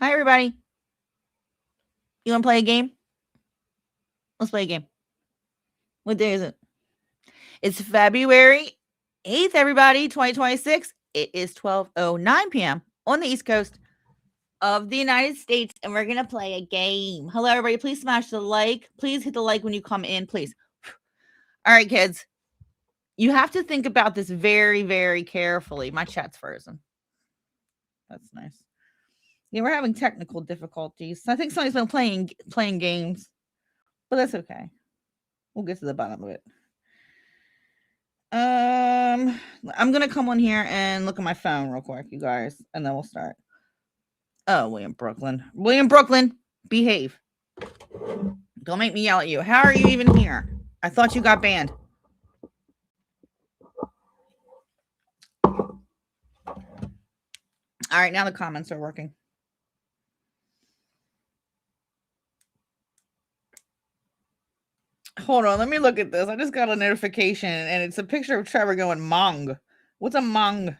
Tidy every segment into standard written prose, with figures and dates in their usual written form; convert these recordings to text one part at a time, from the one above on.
Hi, everybody. You want to play a game? Let's play a game. What day is it? It's February 8th, everybody, 2026. It is 12:09 p.m. on the East Coast of the United States, and we're going to play a game. Hello, everybody. Please smash the like. Please hit the like when you come in, please. All right, kids. You have to think about this very, very carefully. My chat's frozen. That's nice. Yeah, we're having technical difficulties. I think somebody's been playing games, but that's okay. We'll get to the bottom of it. I'm gonna come on here and look at my phone real quick, you guys, and then we'll start. Oh, William Brooklyn, behave. Don't make me yell at you. How are you even here? I thought you got banned. All right, now the comments are working. Hold on, let me look at this. I just got a notification, and it's a picture of Trevor going Mong. What's a Mong?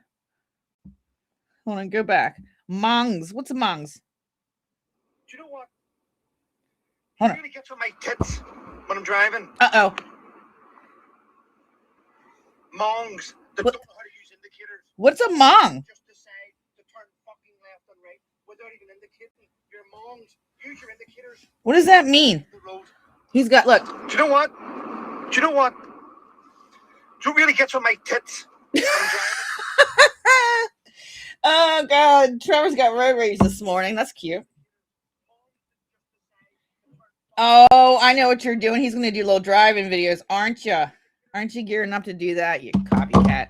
Hold on, go back. Mongs. What's a Mongs? Do you know what? Hold on. It really gets on my tits when I'm driving. Uh-oh. Mongs. That don't know how to use indicators. What's a Mong? Just decide to turn fucking left and right without even indicating. You're Mongs. Use your indicators. What does that mean? The road. He's got, look. Do you know what? Do you know what? Do it really gets on my tits when I'm driving. Oh, God. Trevor's got road rage this morning. That's cute. Oh, I know what you're doing. He's going to do little driving videos, aren't you? Aren't you gearing up to do that, you copycat?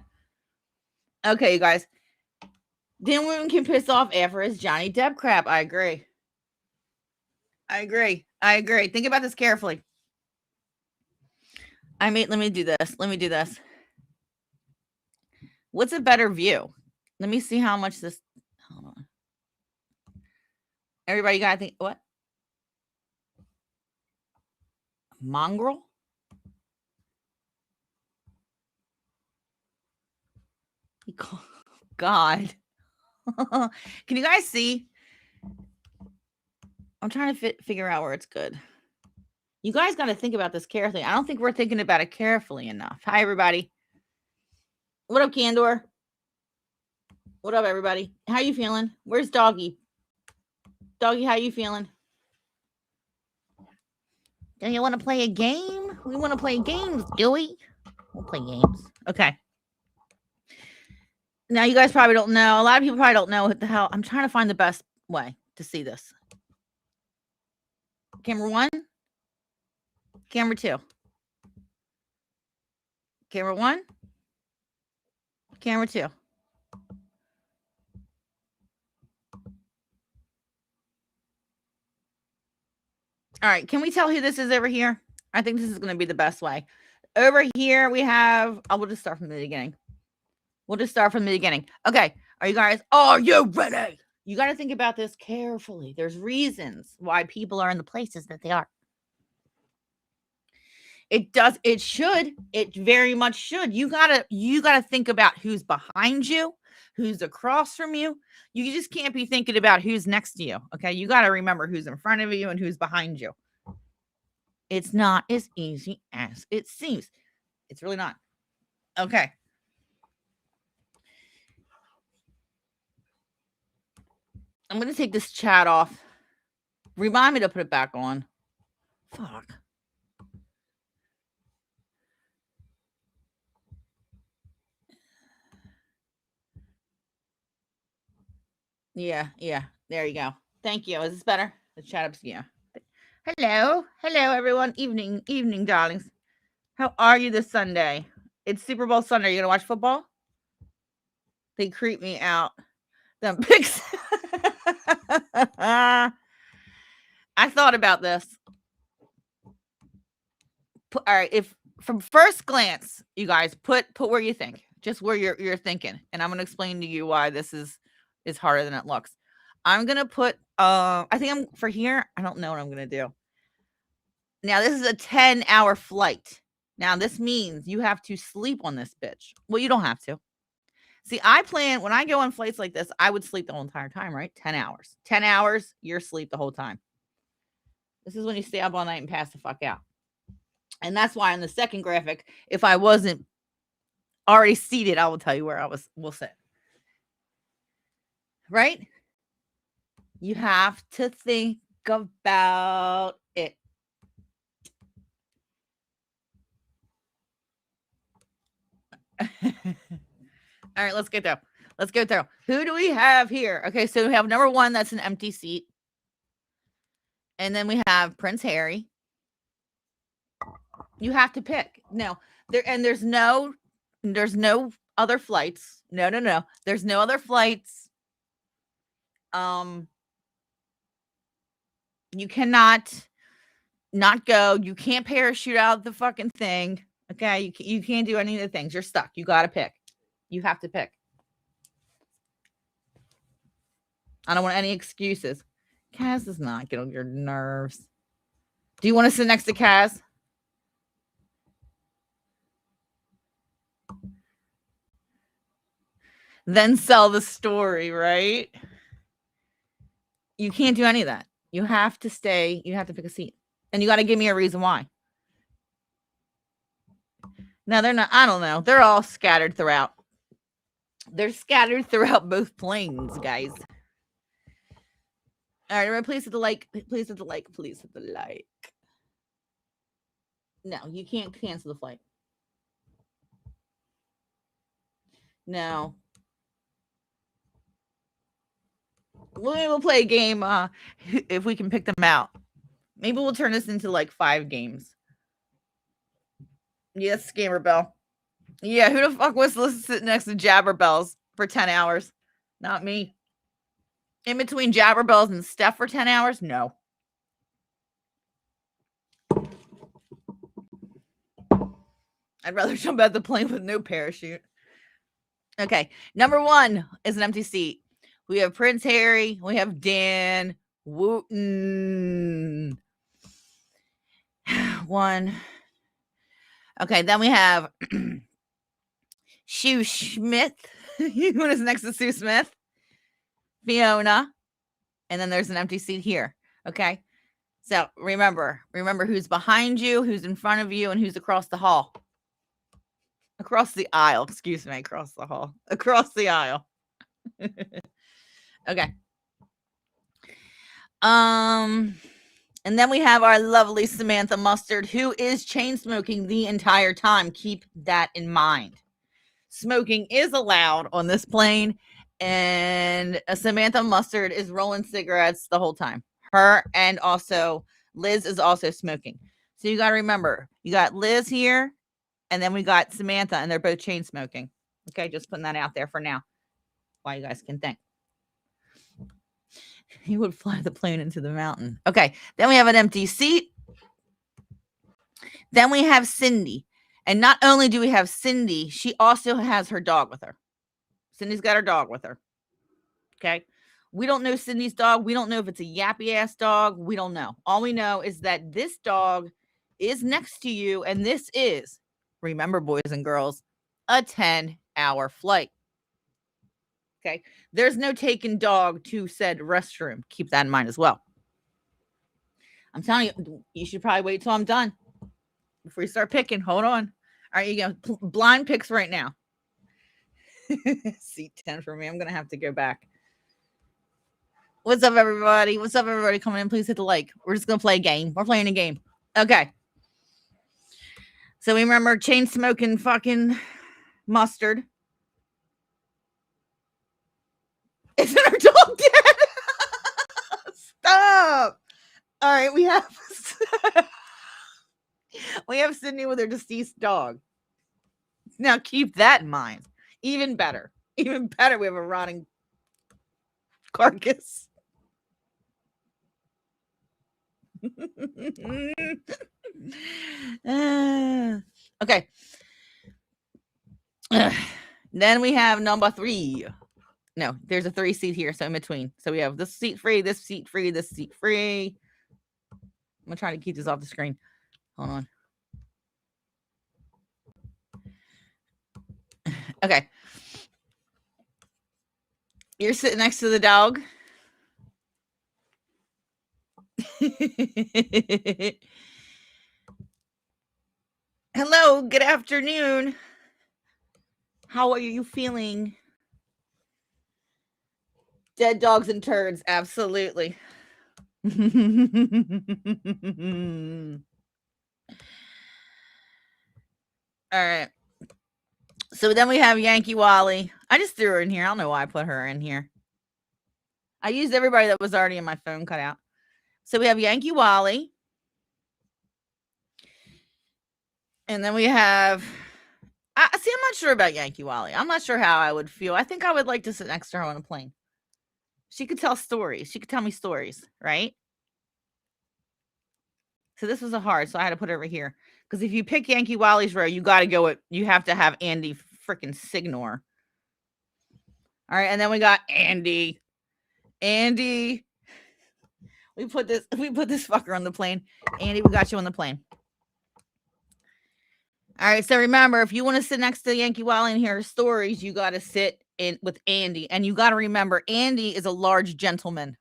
Okay, you guys. Then women can piss off after his Johnny Depp crap. I agree. Think about this carefully. Let me do this. What's a better view? Let me see how much this. Hold on. Everybody got to think. What? Mongrel? God. Can you guys see? I'm trying to figure out where it's good. You guys got to think about this carefully. I don't think we're thinking about it carefully enough. Hi, everybody. What up, Candor? What up, everybody? How you feeling? Where's Doggy? Doggy, how you feeling? Do you want to play a game? We want to play games, do we? We'll play games. Okay. Now, you guys probably don't know. A lot of people probably don't know what the hell. I'm trying to find the best way to see this. Camera 1. Camera 2. Camera 1. Camera 2. All right. Can we tell who this is over here? I think this is going to be the best way. Over here, we have... we'll just start from the beginning. Okay. Are you ready? You got to think about this carefully. There's reasons why people are in the places that they are. It very much should. You gotta think about who's behind you, who's across from you. You just can't be thinking about who's next to you. Okay. You got to remember who's in front of you and who's behind you. It's not as easy as it seems. It's really not. Okay. I'm going to take this chat off. Remind me to put it back on. Fuck. Yeah. There you go. Thank you. Is this better? The chat up. Yeah. Hello, everyone. Evening, darlings. How are you this Sunday? It's Super Bowl Sunday. Are you gonna watch football? They creep me out. Them picks. I thought about this. All right, if from first glance, you guys put where you think, just where you're thinking, and I'm gonna explain to you why this is harder than it looks. I'm gonna put. I think I'm for here. I don't know what I'm gonna do. Now this is a 10-hour flight. Now this means you have to sleep on this bitch. Well, you don't have to. See, I plan when I go on flights like this, I would sleep the whole entire time, right? 10 hours. 10 hours, you're asleep the whole time. This is when you stay up all night and pass the fuck out. And that's why on the second graphic, if I wasn't already seated, I will tell you where will sit. Right? You have to think about it. All right, let's get through. Let's go through. Who do we have here? Okay, so we have number 1, that's an empty seat. And then we have Prince Harry. You have to pick. No, there's no other flights. No. There's no other flights. You cannot not go. You can't parachute out the fucking thing. Okay, you can't do any of the things. You're stuck. You got to pick. You have to pick. I don't want any excuses. Kaz does not get on your nerves. Do you want to sit next to Kaz? Then sell the story, right? You can't do any of that. You have to stay. You have to pick a seat. And you got to give me a reason why. No, they're not. I don't know. They're all scattered throughout. They're scattered throughout both planes, guys. All right, everybody, please hit the like. Please hit the like. Please hit the like. No, you can't cancel the flight. No. We'll play a game if we can pick them out. Maybe we'll turn this into like 5 games. Yes, Gamer Bell. Yeah, who the fuck was sitting next to Jabberbells for 10 hours? Not me. In between Jabberbells and Steph for 10 hours? No. I'd rather jump out the plane with no parachute. Okay, number 1 is an empty seat. We have Prince Harry. We have Dan Wooten. 1. Okay, then we have Sue Smith. Who is next to Sue Smith? Fiona. And then there's an empty seat here. Okay. So remember who's behind you, who's in front of you, and who's across the hall. Across the aisle. Excuse me. Across the hall. Across the aisle. Okay. And then we have our lovely Samantha Mustard, who is chain smoking the entire time. Keep that in mind. Smoking is allowed on this plane, and Samantha Mustard is rolling cigarettes the whole time. Her and also Liz is also smoking. So you got to remember, you got Liz here, and then we got Samantha, and they're both chain smoking. Okay, just putting that out there for now, while you guys can think. He would fly the plane into the mountain. Okay, then we have an empty seat. Then we have Cindy. And not only do we have Cindy, she also has her dog with her. Cindy's got her dog with her. Okay. We don't know Cindy's dog. We don't know if it's a yappy ass dog. We don't know. All we know is that this dog is next to you. And this is, remember, boys and girls, a 10-hour flight. Okay. There's no taking dog to said restroom. Keep that in mind as well. I'm telling you, you should probably wait till I'm done before you start picking. Hold on. All right, you go. Blind picks right now. Seat 10 for me. I'm going to have to go back. What's up, everybody? What's up, everybody? Coming in, please hit the like. We're just going to play a game. We're playing a game. Okay. So we remember chain smoking fucking Mustard. Isn't our dog dead? Stop. All right, we have Sydney with her deceased dog. Now keep that in mind. Even better, we have a rotting carcass. Okay. Then we have number 3. No, there's a 3 seat here, so in between. So we have this seat free, this seat free, this seat free. I'm gonna try to keep this off the screen. Hold on. Okay. You're sitting next to the dog. Hello, good afternoon. How are you feeling? Dead dogs and turds, absolutely. All right. So then we have Yankee Wally. I just threw her in here. I don't know why I put her in here. I used everybody that was already in my phone cut out. So we have Yankee Wally. And then we have, I'm not sure about Yankee Wally. I'm not sure how I would feel. I think I would like to sit next to her on a plane. She could tell stories. She could tell me stories, right? So this was a hard, so I had to put her over here. Because if you pick Yankee Wally's row, you got to go with, you have to have Andy freaking Signor. All right, and then we got Andy. Andy. We put this fucker on the plane. Andy, we got you on the plane. All right, so remember, if you want to sit next to Yankee Wally and hear stories, you got to sit in with Andy. And you got to remember, Andy is a large gentleman.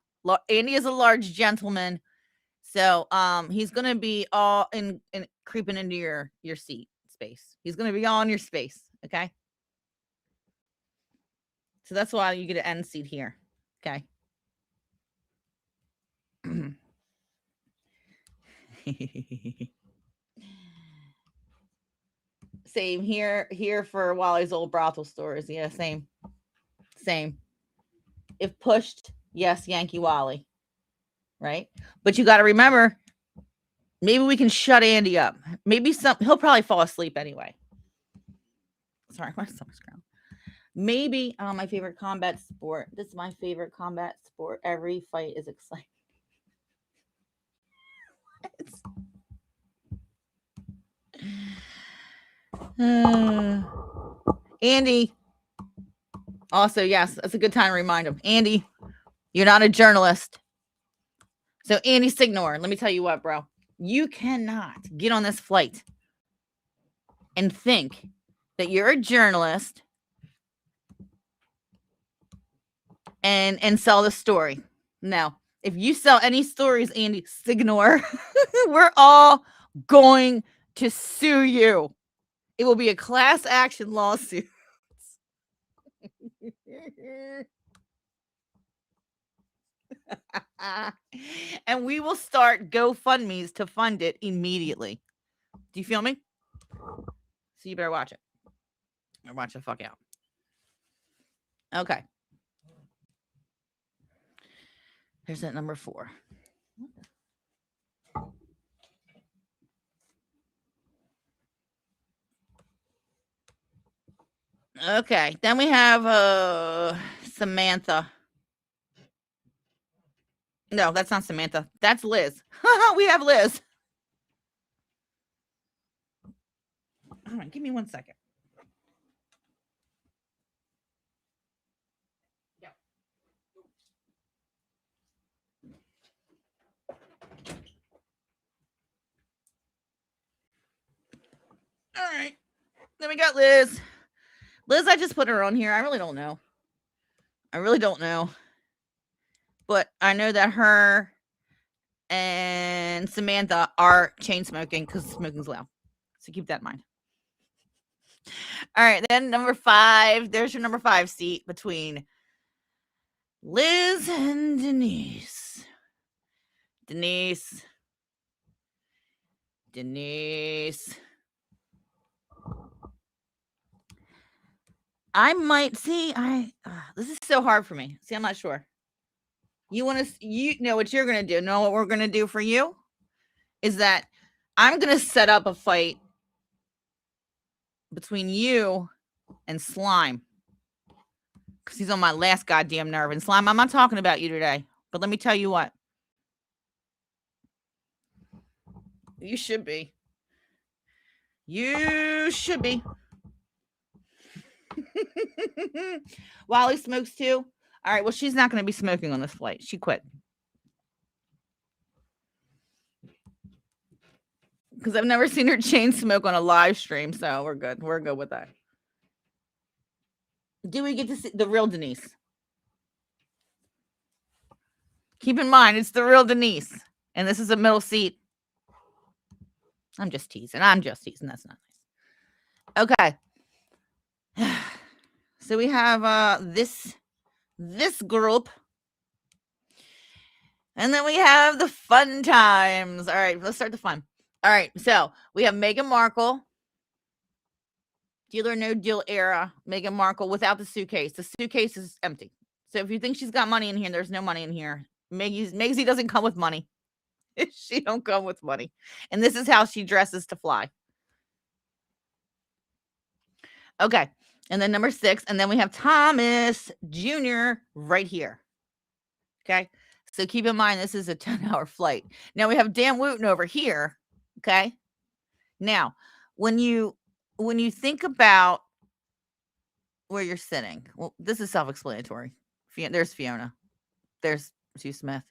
Andy is a large gentleman. So he's going to be all in creeping into your seat space. He's going to be all in your space, okay? So that's why you get an end seat here, okay? Same here for Wally's old brothel stores. Yeah, same. If pushed, yes, Yankee Wally. Right? But you got to remember, maybe we can shut Andy up. Maybe he'll probably fall asleep anyway. Sorry, my stomach's growling. Maybe my favorite combat sport. This is my favorite combat sport. Every fight is exciting. Andy. Also, yes, that's a good time to remind him. Andy, you're not a journalist. So Andy Signor, let me tell you what, bro. You cannot get on this flight and think that you're a journalist and sell the story. No. If you sell any stories, Andy Signor, we're all going to sue you. It will be a class action lawsuit. And we will start GoFundMes to fund it immediately. Do you feel me? So you better watch it. Or watch the fuck out. Okay. Here's that number 4. Okay. Then we have Samantha. No, that's not Samantha. That's Liz. We have Liz. All right, give me 1 second. Yeah. All right. Then we got Liz. Liz, I just put her on here. I really don't know. But I know that her and Samantha are chain smoking because smoking's loud. So keep that in mind. All right, then number 5. There's your number 5 seat between Liz and Denise. Denise. I might see. This is so hard for me. See, I'm not sure. You know what you're gonna do? Know what we're gonna do for you is that I'm gonna set up a fight between you and Slime because he's on my last goddamn nerve. And Slime, I'm not talking about you today, but let me tell you what. You should be. Wally smokes too. All right. Well, she's not going to be smoking on this flight. She quit. Because I've never seen her chain smoke on a live stream. So we're good. We're good with that. Do we get to see the real Denise? Keep in mind, it's the real Denise. And this is a middle seat. I'm just teasing. That's not nice. Okay. So we have this group. And then we have the fun times. All right, let's start the fun. All right, so we have Meghan Markle. Deal or no deal era. Meghan Markle without the suitcase. The suitcase is empty. So if you think she's got money in here, there's no money in here. Megsy doesn't come with money. She don't come with money. And this is how she dresses to fly. Okay. And then number 6. And then we have Thomas Jr. right here. Okay. So keep in mind, this is a 10-hour flight. Now we have Dan Wooten over here. Okay. Now, when you think about where you're sitting, well, this is self-explanatory. There's Fiona. There's Sue Smith.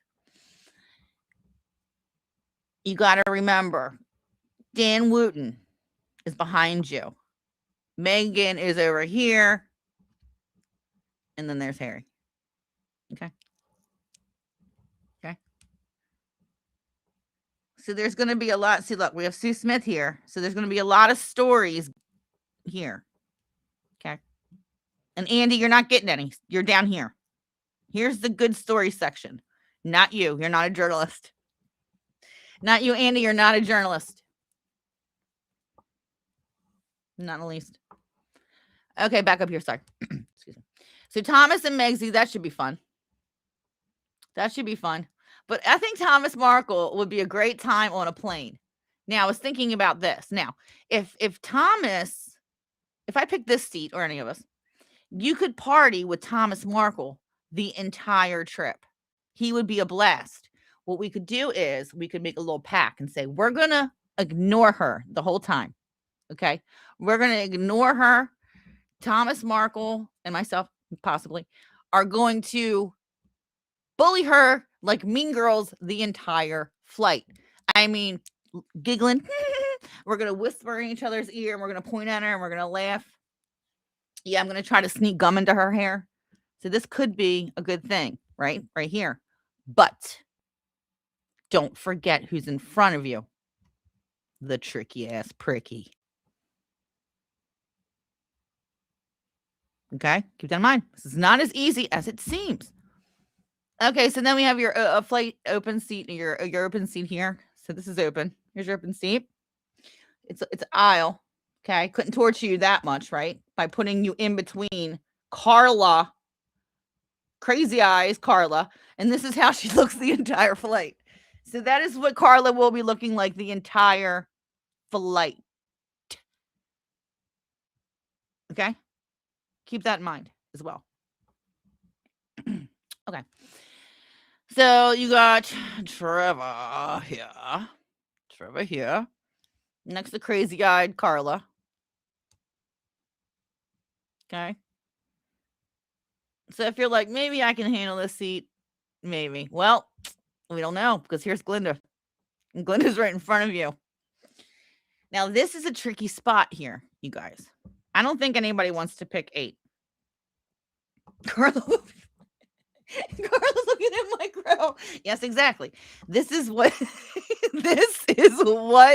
You got to remember, Dan Wooten is behind you. Meghan is over here. And then there's Harry. Okay. Okay. So there's going to be a lot. See, look, we have Sue Smith here. So there's going to be a lot of stories here. Okay. And Andy, you're not getting any. You're down here. Here's the good story section. Not you. You're not a journalist. Not you, Andy. You're not a journalist. Not in the least. Okay, back up here. Sorry. Excuse me. So Thomas and Megsy, that should be fun. That should be fun. But I think Thomas Markle would be a great time on a plane. Now, I was thinking about this. Now, if I pick this seat or any of us, you could party with Thomas Markle the entire trip. He would be a blast. What we could do is we could make a little pact and say, we're going to ignore her the whole time. Okay. We're going to ignore her. Thomas Markle and myself possibly are going to bully her like Mean Girls the entire flight. I mean, giggling. We're going to whisper in each other's ear and we're going to point at her and we're going to laugh. Yeah, I'm going to try to sneak gum into her hair. So this could be a good thing, right? Right here. But don't forget who's in front of you. The tricky ass pricky. Okay, keep that in mind. This is not as easy as it seems. Okay, so then we have your flight open seat, your open seat here. So this is open. Here's your open seat. It's an aisle. Okay, couldn't torture you that much, right? By putting you in between Carla, crazy eyes, Carla, and this is how she looks the entire flight. So that is what Carla will be looking like the entire flight. Okay. Keep that in mind as well. Okay. So you got Trevor here. Next to crazy-eyed Carla. Okay. So if you're like, maybe I can handle this seat, maybe. Well, we don't know because here's Glinda. And Glinda's right in front of you. Now, this is a tricky spot here, you guys. I don't think anybody wants to pick 8. Carla's looking at Micro. Yes, exactly. This is what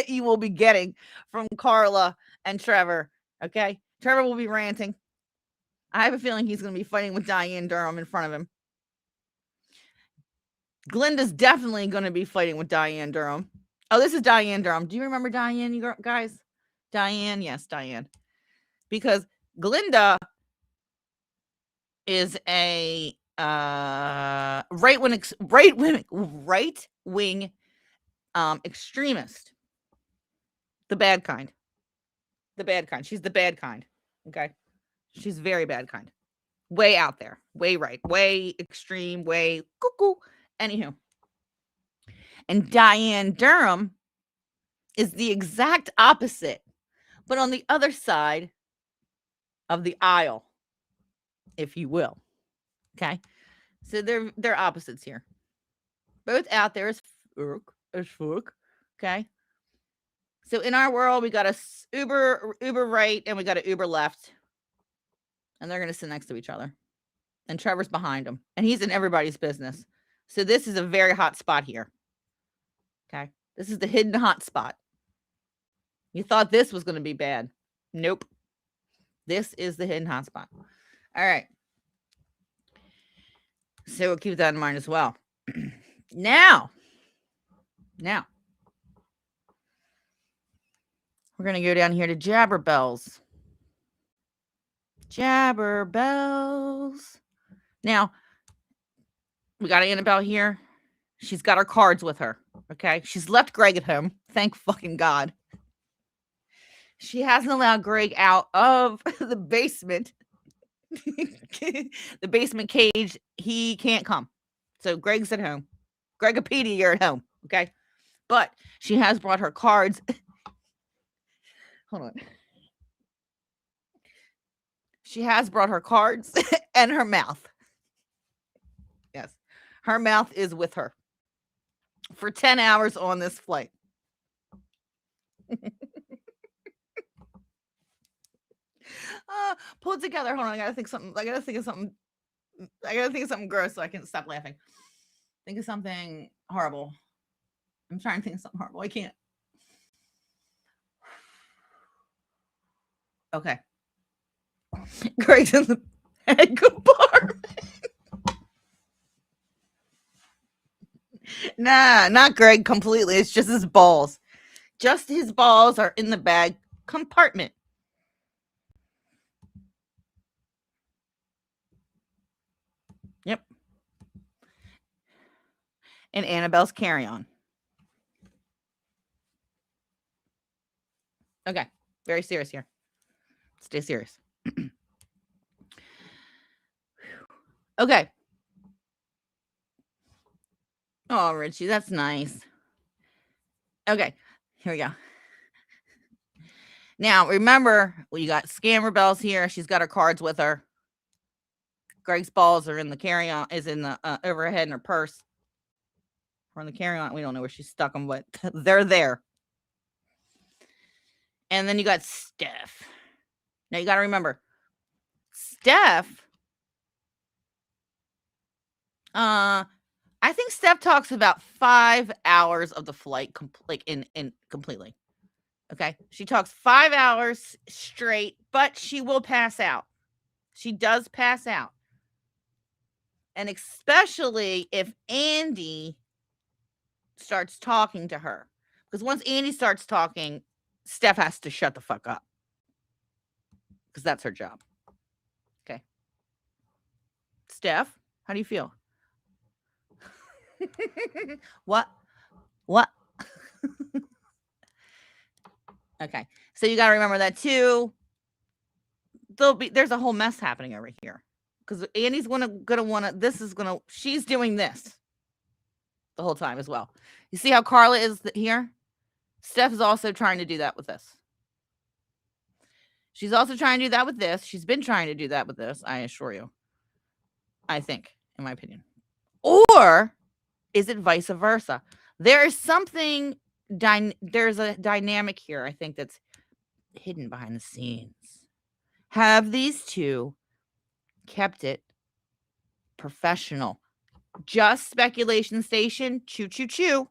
you will be getting from Carla and Trevor. Okay, Trevor will be ranting. I have a feeling he's going to be fighting with Diane Durham in front of him. Glinda's definitely going to be fighting with Diane Durham. Oh, this is Diane Durham. Do you remember Diane, you guys? Diane, yes, Diane. Because Glinda is a right-wing extremist. The bad kind. She's the bad kind. Okay. She's very bad kind. Way out there. Way right. Way extreme. Way cuckoo. Anywho. And Diane Durham is the exact opposite, but on the other side of the aisle, if you will. Okay. So they're opposites here. Both out there as fuck. Okay. So in our world, we got a uber right and we got a uber left. And they're going to sit next to each other. And Trevor's behind him. And he's in everybody's business. So this is a very hot spot here. Okay. This is the hidden hot spot. You thought this was going to be bad. Nope. This is the hidden hot spot. All right. So we'll keep that in mind as well. Now, we're going to go down here to Jabberbells. Jabberbells. Now, we got Annabelle here. She's got her cards with her. Okay. She's left Greg at home. Thank fucking God. She hasn't allowed Greg out of the basement. The basement cage. He can't come. So Greg's at home. Gregopedia, you're at home. Okay. But she has brought her cards. Hold on. She has brought her cards and her mouth. Yes. Her mouth is with her for 10 hours on this flight. Pull it together. Hold on. I gotta think of something gross so I can stop laughing. Think of something horrible. I'm trying to think of something horrible. I can't. Okay. Greg's in the egg compartment. Nah, not Greg completely. It's just his balls. Just his balls are in the bag compartment. Yep. And Annabelle's carry-on. Okay. Very serious here. Stay serious. Okay. Oh, Richie, that's nice. Okay. Here we go. Now, remember, we got Scammer Bells here. She's got her cards with her. Greg's balls are in the carry-on, is in the overhead in her purse. Or in the carry-on. We don't know where she stuck them, but they're there. And then you got Steph. Now, you got to remember, Steph, I think Steph talks about 5 hours of the flight completely. Okay. She talks 5 hours straight, but she will pass out. She does pass out. And especially if Andy starts talking to her. Because once Andy starts talking, Steph has to shut the fuck up. Because that's her job. Okay. Steph, how do you feel? What? Okay. So you got to remember that too. There's a whole mess happening over here. Because Annie's she's doing this the whole time as well. You see how Carla is here? Steph is also trying to do that with this. She's also trying to do that with this. She's been trying to do that with this, I assure you. I think, in my opinion. Or is it vice versa? There is something, there's a dynamic here, I think, that's hidden behind the scenes. Have these two kept it professional? Just speculation station. Choo, choo, choo.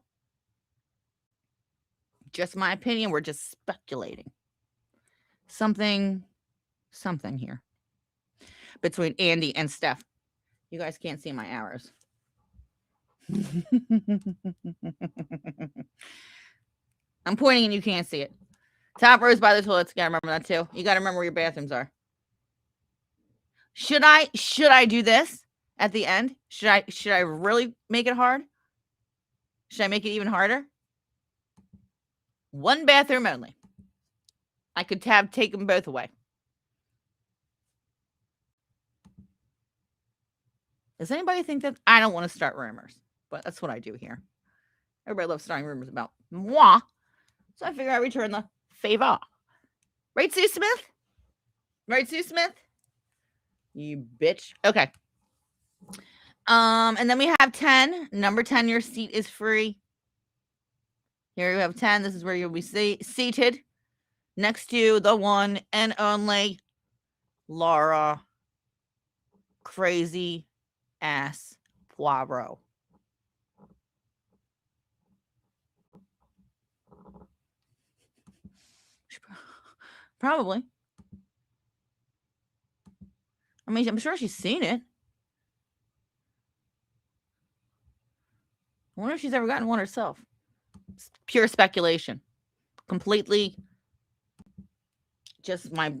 Just my opinion. We're just speculating. Something here between Andy and Steph. You guys can't see my arrows. I'm pointing and you can't see it. Top rows by the toilets. You gotta remember that too. You gotta remember where your bathrooms are. Should I do this at the end? Should I really make it hard? Should I make it even harder? One bathroom only. I could have taken both away. Does anybody think that? I don't want to start rumors, but that's what I do here. Everybody loves starting rumors about moi. So I figure I return the favor. Right, Sue Smith? Right, Sue Smith? You bitch. Okay. And then we have 10. Number 10, your seat is free. Here you have 10. This is where you'll be seated. Next to the one and only Laura Crazy Ass Poirot. Probably. I mean, I'm sure she's seen it. I wonder if she's ever gotten one herself. It's pure speculation. Completely just my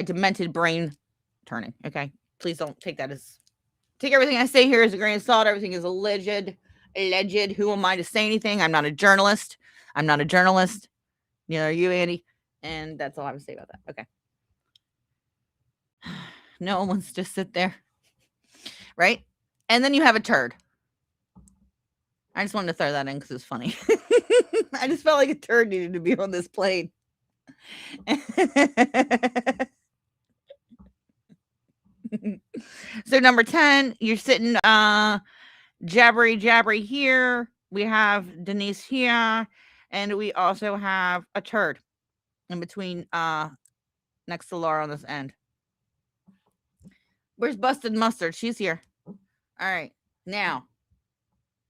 demented brain turning. Okay. Please don't take that as take everything I say here as a grain of salt. Everything is alleged. Who am I to say anything? I'm not a journalist. Neither are you, Andy. And that's all I have to say about that. Okay. No one wants to sit there. Right? And then you have a turd. I just wanted to throw that in because it's funny. I just felt like a turd needed to be on this plane. So number 10, you're sitting jabbery here. We have Denise here, and we also have a turd in between next to Laura on this end. Where's Busted Mustard? She's here. All right. Now,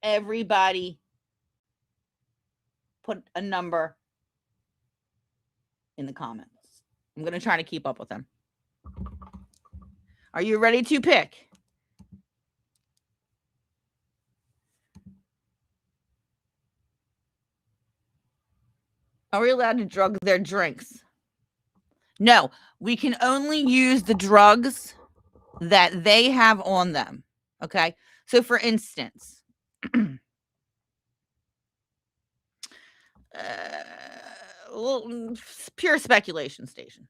everybody put a number in the comments. I'm going to try to keep up with them. Are you ready to pick? Are we allowed to drug their drinks? No, we can only use the drugs that they have on them. Okay. So for instance, pure speculation station.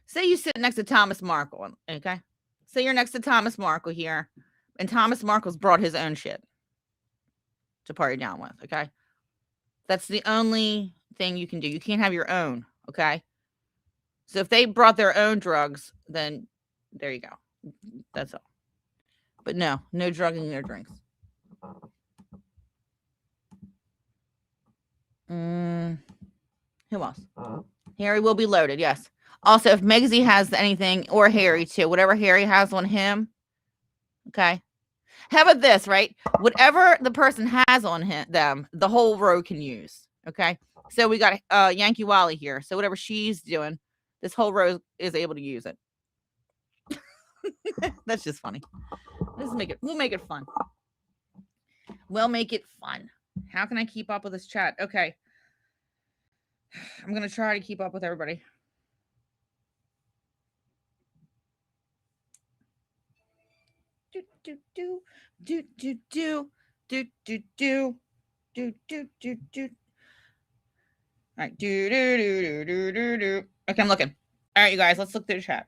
Say you sit next to Thomas Markle. Okay. Say you're next to Thomas Markle here, and Thomas Markle's brought his own shit to party down with. Okay. That's the only thing you can do. You can't have your own. Okay. So if they brought their own drugs, then there you go. That's all. But no drugging their drinks. Who else? Harry will be loaded. Yes. Also, if Megsy has anything, or Harry too, whatever Harry has on him. Okay. How about this, right? Whatever the person has on them, the whole row can use. Okay. So we got Yankee Wally here. So whatever she's doing, this whole row is able to use it. That's just funny. We'll make it fun. We'll make it fun. How can I keep up with this chat? Okay. I'm going to try to keep up with everybody. Do. All right. Do. Okay, I'm looking. All right, you guys, let's look through the chat.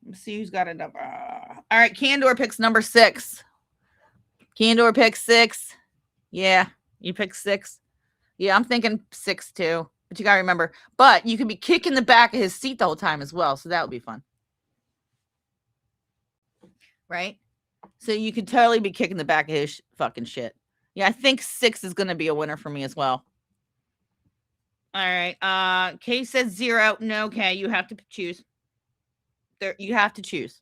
Let's see who's got a number. All right, Candor picks number 6. Candor picks 6. Yeah, you pick 6. Yeah, I'm thinking 6 too. But you got to remember, but you could be kicking the back of his seat the whole time as well. So that would be fun. Right? So you could totally be kicking the back of his fucking shit. Yeah, I think 6 is going to be a winner for me as well. All right. Kay says 0. No, Kay, you have to choose. There, you have to choose.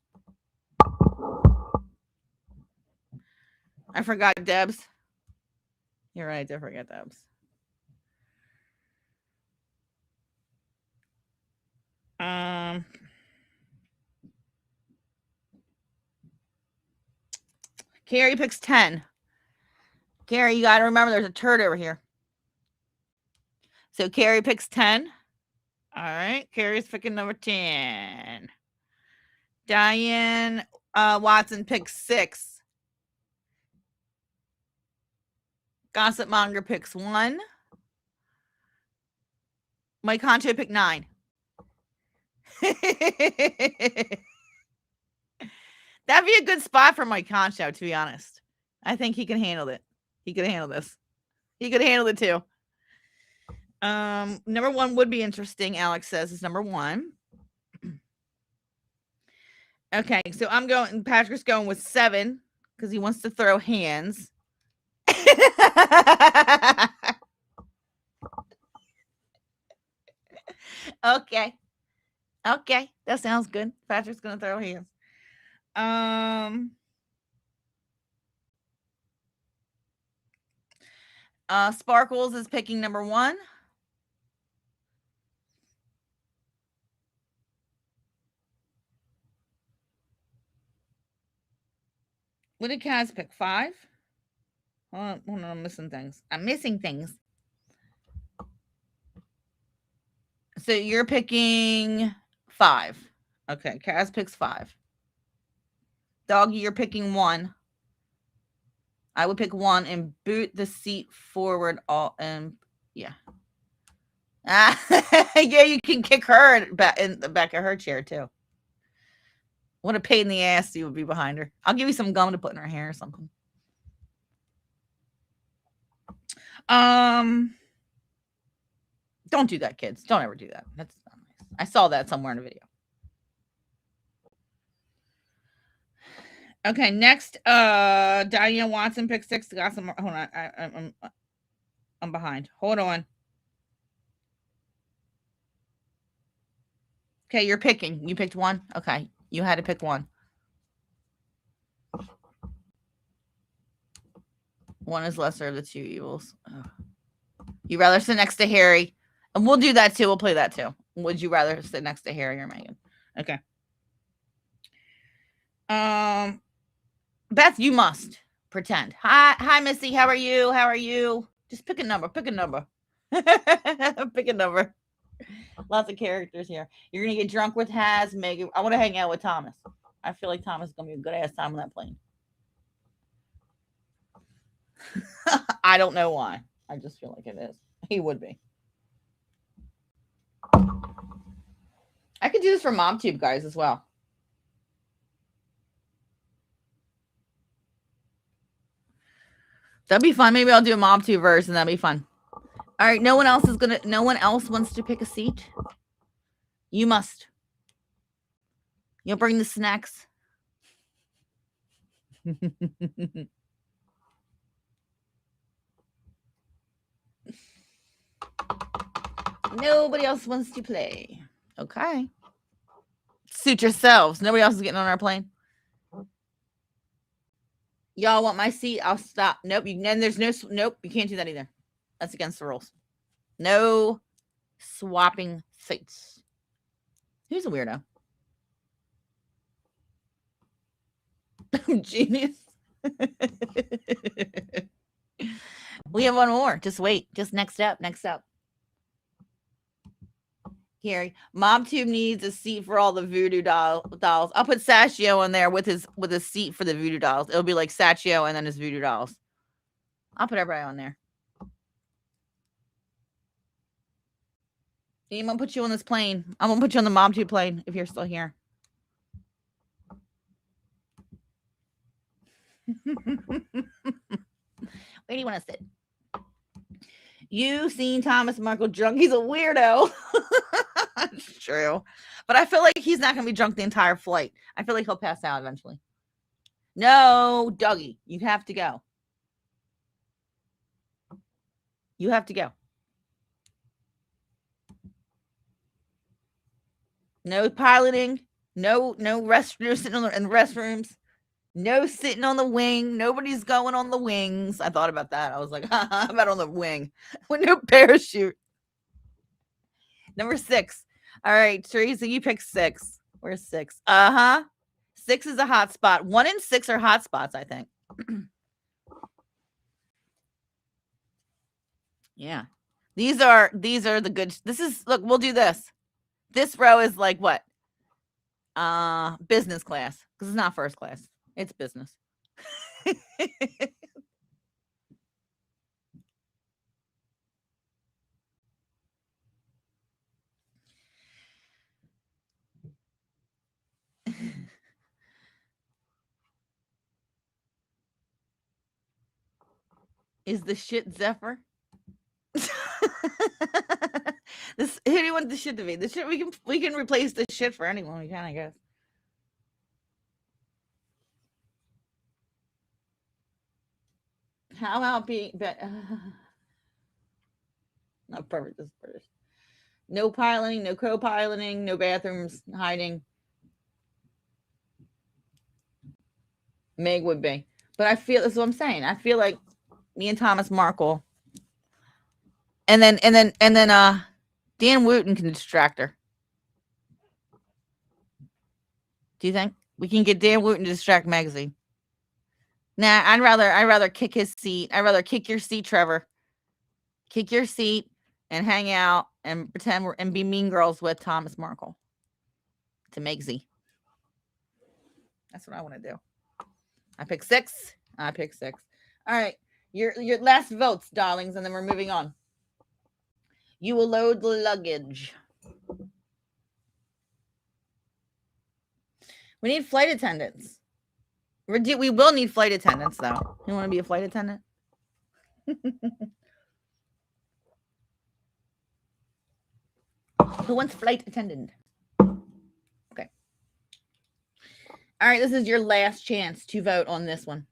I forgot Debs. You're right. I did forget Debs. Carrie picks 10. Carrie, you got to remember there's a turd over here. So Carrie picks 10. All right. Carrie's picking number 10. Diane Watson picks 6. Gossip Monger picks 1. Mike Concho picked 9. That'd be a good spot for Mike Concho, to be honest. I think he can handle it. He could handle this. He could handle it too. Number 1 would be interesting. Alex says is number 1. Okay, so I'm going. Patrick's going with 7 because he wants to throw hands. Okay, that sounds good. Patrick's gonna throw hands. Sparkles is picking number 1. What did Kaz pick? 5? Hold on, I'm missing things. So you're picking 5. Okay, Kaz picks 5. Doggy, you're picking 1. I would pick 1 and boot the seat forward all and yeah. Yeah, you can kick her in the back of her chair too. What a pain in the ass you would be behind her. I'll give you some gum to put in her hair or something. Don't do that, kids. Don't ever do that. That's not nice. I saw that somewhere in a video. Okay, next, Diane Watson pick 6. Got some. Hold on, I'm behind. Hold on. Okay, you're picking. You picked 1. Okay, you had to pick 1. 1 is lesser of the 2 evils. Ugh. You rather sit next to Harry, and we'll do that too. We'll play that too. Would you rather sit next to Harry or Meghan? Okay. Beth, you must pretend. Hi, Missy. How are you? How are you? Just pick a number. Pick a number. Pick a number. Lots of characters here. You're gonna get drunk with Haz, Meghan. I want to hang out with Thomas. I feel like Thomas is gonna be a good ass time on that plane. I don't know why. I just feel like it is. He would be. I could do this for MomTube guys as well. That'd be fun. Maybe I'll do a MomTube verse and that'd be fun. All right, no one else wants to pick a seat. You must. You'll bring the snacks. Nobody else wants to play. Okay. Suit yourselves. Nobody else is getting on our plane. Y'all want my seat? I'll stop. Nope. Nope. You can't do that either. That's against the rules. No swapping seats. Who's a weirdo? Genius. We have one more. Just wait. Just next up. Carrie, MomTube needs a seat for all the voodoo dolls. I'll put Sachio in there with a seat for the voodoo dolls. It'll be like Sachio and then his voodoo dolls. I'll put everybody on there. I'm gonna put you on this plane. I'm gonna put you on the MomTube plane if you're still here. Where do you want to sit? You've seen Thomas Markle drunk. He's a weirdo. It's true. But I feel like he's not going to be drunk the entire flight. I feel like he'll pass out eventually. No, Dougie, you have to go. You have to go. No piloting. No sitting in the restrooms. No sitting on the wing. Nobody's going on the wings. I thought about that. I was like, how about on the wing with no parachute? Number 6. All right, Teresa, you pick 6. Where's 6? 6 is a hot spot. 1 and 6 are hot spots, I think. Yeah. These are the good. Look, we'll do this. This row is like what? Business class, because it's not first class. It's business. Is the shit Zephyr? Who do you want the shit to be? The shit we can replace the shit for anyone we can, I guess. How about being not perfect this first. No piloting, no co-piloting, no bathrooms, hiding. Meg would be. But I feel that's what I'm saying. I feel like me and Thomas Markle. And then Dan Wooten can distract her. Do you think? We can get Dan Wooten to distract Magazine. Nah, I'd rather kick his seat. I'd rather kick your seat, Trevor. Kick your seat and hang out and pretend and be mean girls with Thomas Markle to make Z. That's what I want to do. I pick 6. I pick 6. All right. Your last votes, darlings, and then we're moving on. You will load the luggage. We need flight attendants. We will need flight attendants, though. You want to be a flight attendant? Who wants flight attendant? Okay. All right, this is your last chance to vote on this one.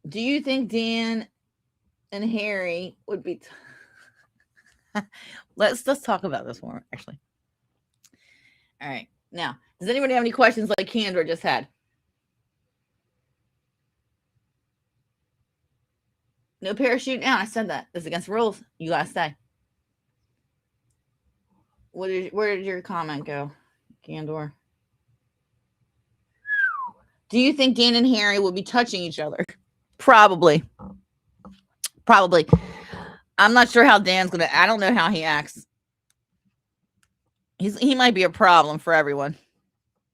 Do you think Dan and Harry would be... Let's talk about this more, actually. All right. Now, does anybody have any questions like Kendra just had? No parachute now. I said that. It's against the rules. You gotta stay. Where did your comment go, Candor? Do you think Dan and Harry will be touching each other? Probably. I'm not sure how Dan's gonna. I don't know how he acts. He might be a problem for everyone.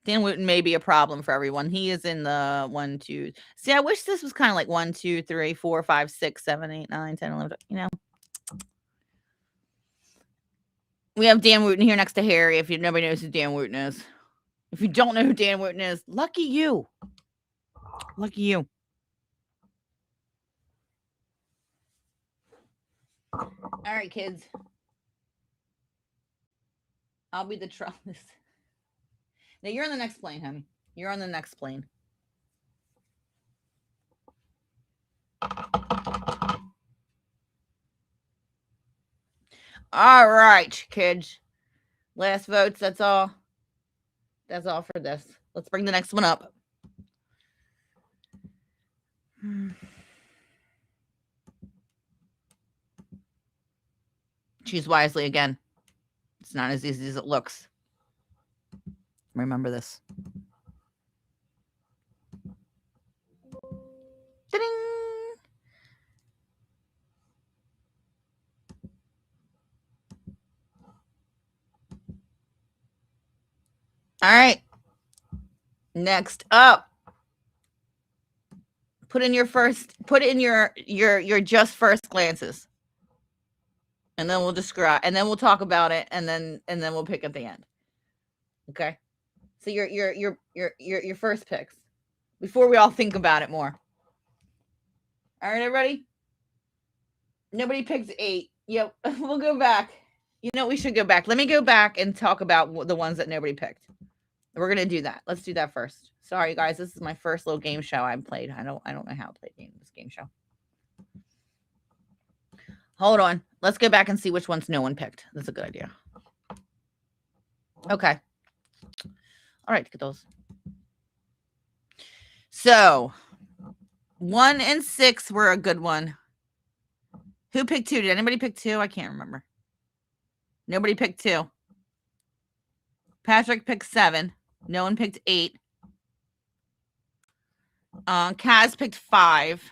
Dan Wooten may be a problem for everyone. He is in the 1, 2. See, I wish this was kind of like 1, 2, 3, 4, 5, 6, 7, 8, 9, 10, 11. You know. We have Dan Wooten here next to Harry. If nobody knows who Dan Wooten is. If you don't know who Dan Wooten is, lucky you. Lucky you. All right, kids. I'll be the Trump. Now you're on the next plane, honey. You're on the next plane. All right, kids. Last votes. That's all. That's all for this. Let's bring the next one up. Choose wisely again. It's not as easy as it looks. Remember this. Da-ding! All right. Next up. Put in your just first glances. And then we'll describe, and then we'll talk about it, and then we'll pick at the end. Okay? So your first picks before we all think about it more. All right, everybody? Nobody picked 8. Yep. We'll go back. You know, we should go back. Let me go back and talk about the ones that nobody picked. We're going to do that. Let's do that first. Sorry, guys. This is my first little game show I played. I don't know how to play this game show. Hold on. Let's go back and see which ones no one picked. That's a good idea. Okay. All right, get those. So, 1 and 6 were a good one. Who picked 2? Did anybody pick 2? I can't remember. Nobody picked 2. Patrick picked 7. No one picked 8. Kaz picked 5.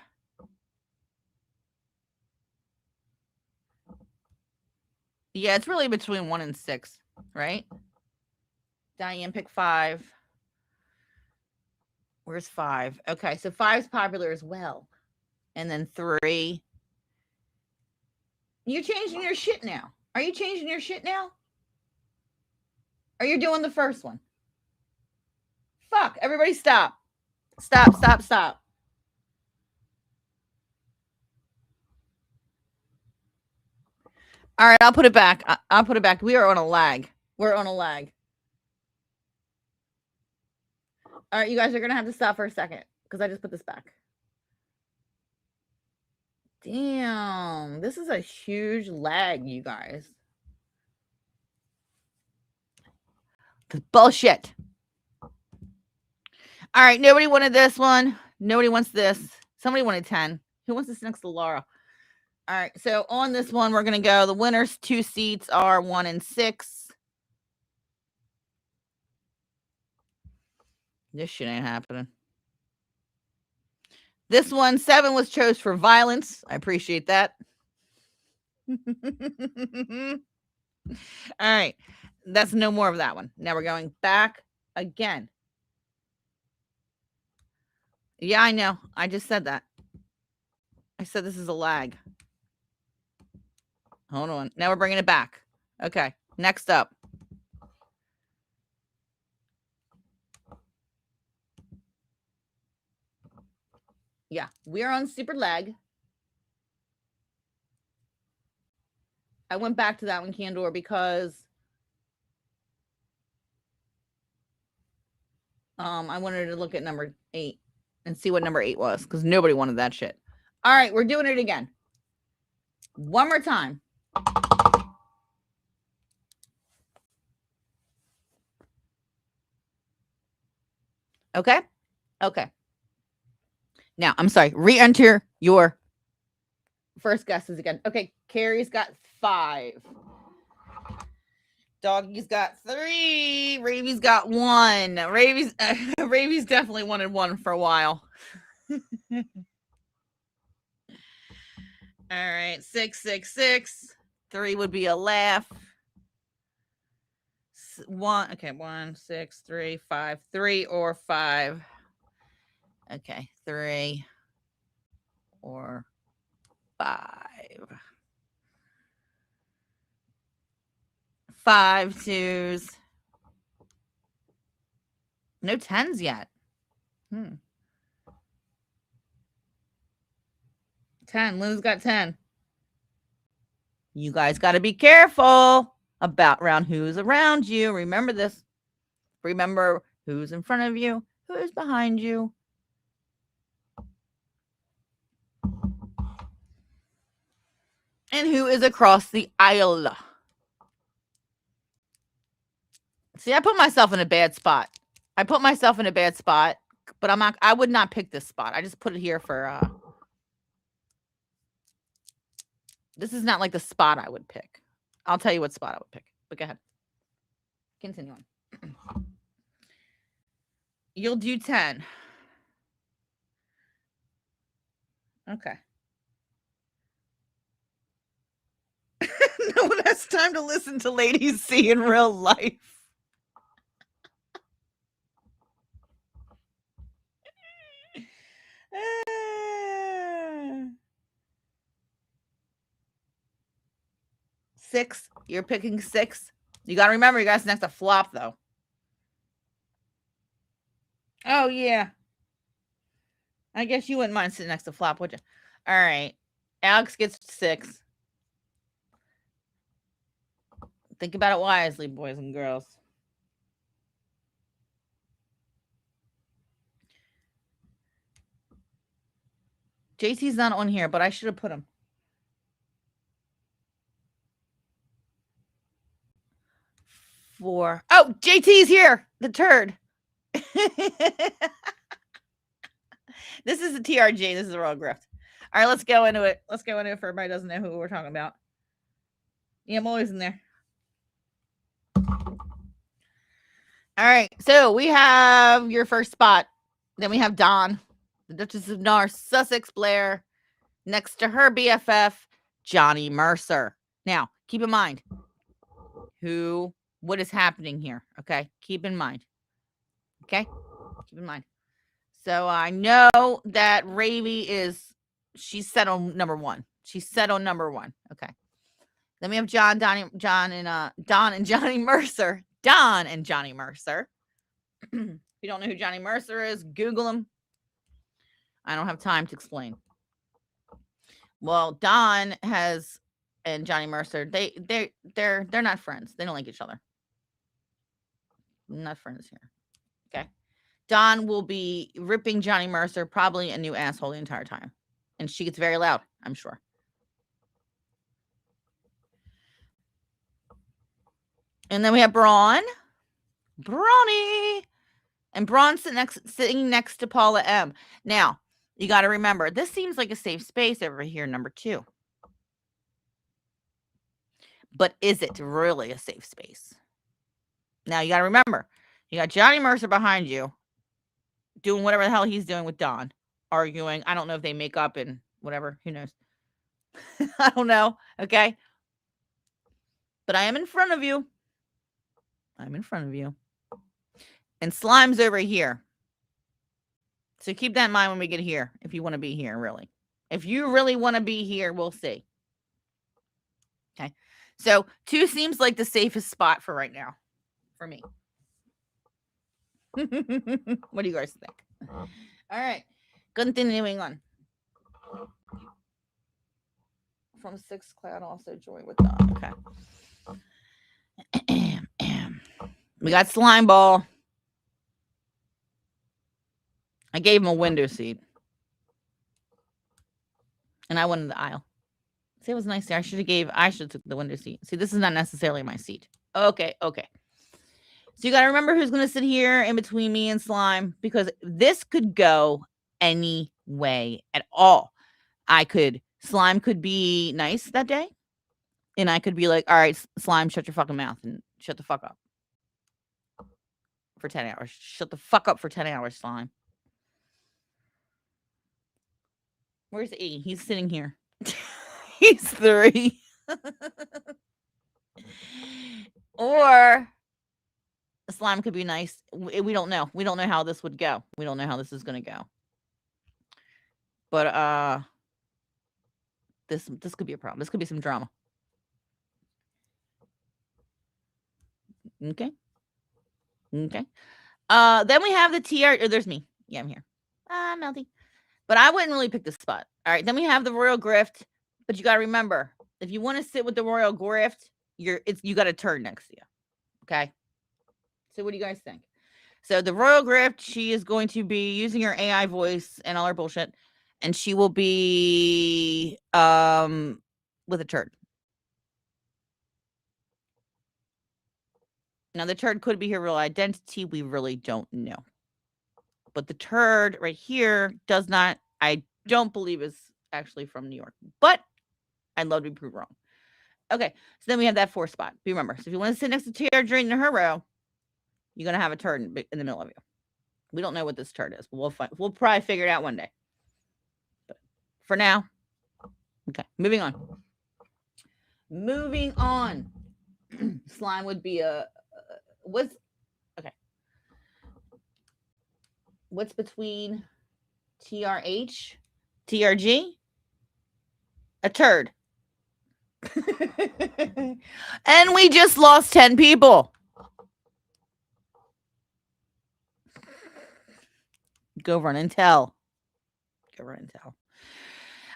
Yeah, it's really between 1 and 6, right? Diane picked 5. Where's 5? Okay, so 5's popular as well. And then 3. You're changing your shit now. Are you changing your shit now? Are you doing the first one? Fuck, everybody stop. Stop. All right, I'll put it back. I'll put it back. We are on a lag. We're on a lag. All right, you guys are going to have to stop for a second because I just put this back. Damn, this is a huge lag, you guys. This bullshit. All right, nobody wanted this one. Nobody wants this. Somebody wanted 10. Who wants this next to Laura? All right, so on this one, we're going to go. The winner's 2 seats are 1 and 6. This shit ain't happening. This one, 7 was chose for violence. I appreciate that. All right. That's no more of that one. Now we're going back again. Yeah, I know. I just said that. I said this is a lag. Hold on. Now we're bringing it back. Okay. Next up. Yeah, we're on super lag. I went back to that one, Candor, because I wanted to look at number 8 and see what number 8 was, because nobody wanted that shit. All right, we're doing it again. One more time. Okay? Okay. Now, I'm sorry. Re-enter your first guesses again. Okay, Carrie's got 5. Doggy's got 3. Ravy's got 1. Ravy's definitely wanted 1 for a while. All right, 6, 6, 6. 3 would be a laugh. 1. Okay, 1, 6, 3, 5. 3 or 5. Okay, 3 or 5. 5 twos. No 10s yet. 10. Lou's got 10. You guys got to be careful about who's around you. Remember this. Remember who's in front of you, who's behind you. And who is across the aisle. See, I put myself in a bad spot. But I would not pick this spot. I just put it here for this is not like the spot I would pick. I'll tell you what spot I would pick. But go ahead. Continue on. You'll do 10. Okay. No one has time to listen to Ladies C in real life. Six. You're picking 6. You got to remember, you guys next to flop, though. Oh, yeah. I guess you wouldn't mind sitting next to flop, would you? All right. Alex gets 6. Think about it wisely, boys and girls. JT's not on here, but I should have put him. 4. Oh, JT's here. The turd. This is a TRG. This is a real grift. All right, let's go into it. Let's go into it for everybody doesn't know who we're talking about. Yeah, I'm always in there. All right, so we have your first spot. Then we have Dawn, the Duchess of Sussex Blair, next to her BFF, Johnny Mercer. Now, keep in mind what is happening here, okay? Keep in mind. Okay? Keep in mind. So I know that Ravy she's set on number 1. She's set on number 1. Okay. Then we have Don and Johnny Mercer. Don and Johnny Mercer. If you don't know who Johnny Mercer is, Google him. I don't have time to explain. Well, Don and Johnny Mercer, they're not friends. They don't like each other. Not friends here. Okay. Don will be ripping Johnny Mercer probably a new asshole the entire time. And she gets very loud, I'm sure. And then we have Brawny. And Braun sitting next to Paula M. Now, you got to remember, this seems like a safe space over here, number 2. But is it really a safe space? Now, you got to remember, you got Johnny Mercer behind you doing whatever the hell he's doing with Don. arguing. I don't know if they make up and whatever. Who knows? I don't know. Okay. But I am in front of you. I'm in front of you. And Slime's over here. So keep that in mind when we get here, if you want to be here, really. If you really want to be here, we'll see. Okay. So 2 seems like the safest spot for right now, for me. What do you guys think? All right. Continuing on. From 6th cloud also join with them. Okay. We got Slime Ball. I gave him a window seat. And I wanted the aisle. See, it was nice there. I should have took the window seat. See, this is not necessarily my seat. Okay. So you got to remember who's going to sit here in between me and Slime, because this could go any way at all. Slime could be nice that day. And I could be like, all right, Slime, shut your fucking mouth and shut the fuck up for 10 hours. Shut the fuck up for 10 hours, Slime. Where's E? He's sitting here. He's 3. Or Slime could be nice. We don't know. We don't know how this would go. We don't know how this is going to go. But this could be a problem. This could be some drama. Okay. Then we have the TR. There's me. Yeah, I'm here. Melty. But I wouldn't really pick this spot. All right. Then we have the Royal Grift. But you got to remember, if you want to sit with the Royal Grift, you got a turd next to you. Okay. So what do you guys think? So the Royal Grift, she is going to be using her AI voice and all her bullshit. And she will be with a turd. Now, the turd could be her real identity. We really don't know. But the turd right here I don't believe is actually from New York. But I'd love to be proved wrong. Okay, so then we have that 4th spot. Remember, so if you want to sit next to Tara during her row, you're going to have a turd in the middle of you. We don't know what this turd is. We'll probably figure it out one day. But for now, okay, moving on. Slime would be what's between TRG? A turd. And we just lost 10 people. Go run and tell. All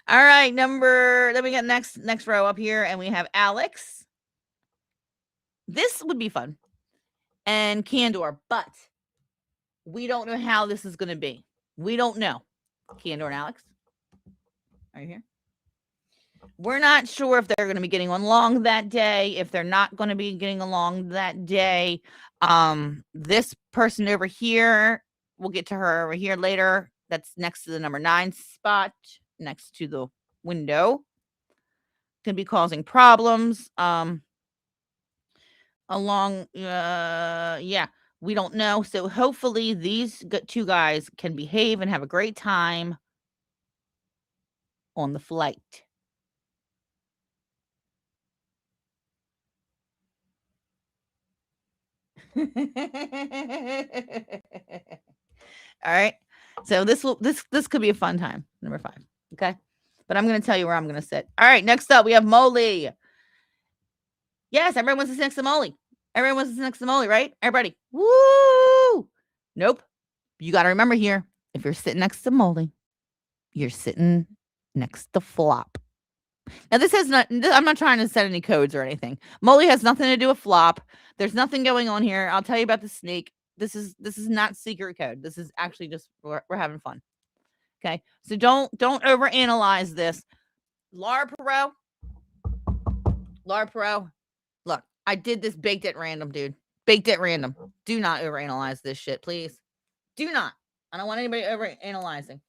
right, then we got next row up here, and we have Alex. This would be fun. And Candor, but we don't know how this is going to be. We don't know. Candor and Alex, are you here? We're not sure if they're going to be getting along that day, if they're not going to be getting along that day. This person over here, we'll get to her over here later. That's next to the number 9 spot, next to the window. Can be causing problems. We don't know. So hopefully these 2 guys can behave and have a great time on the flight. All right. So this could be a fun time. Number 5. Okay. But I'm going to tell you where I'm going to sit. All right. Next up, we have Molly. Yes, everyone wants to sit next to Molly. Everyone wants to sit next to Molly, right? Everybody. Woo! Nope. You got to remember here, if you're sitting next to Molly, you're sitting next to Flop. Now, I'm not trying to set any codes or anything. Molly has nothing to do with Flop. There's nothing going on here. I'll tell you about the snake. This is not secret code. This is actually just we're having fun. Okay, so don't overanalyze this. Laura Perot. Look, I did this baked at random, dude. Baked at random. Do not overanalyze this shit, please. Do not. I don't want anybody overanalyzing.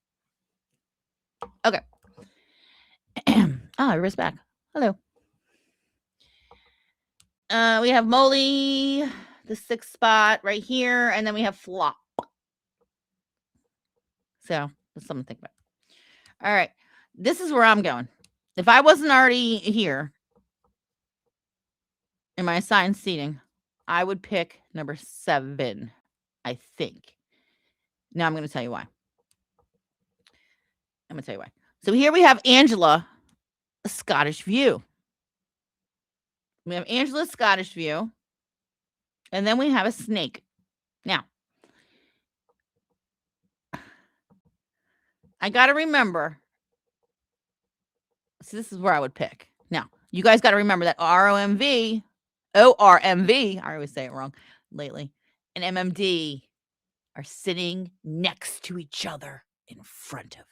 Okay. Everybody's back. Hello. We have Molly, the 6th spot right here, and then we have Flop. So That's something to think about. All right. This is where I'm going. If I wasn't already here in my assigned seating, I would pick number 7, I think. Now I'm going to tell you why. So here we have Angela, a Scottish View. We have Angela's Scottish View. And then we have a snake. Now, I got to remember. So this is where I would pick. Now, you guys got to remember that ORMV, I always say it wrong lately, and MMD are sitting next to each other in front of us.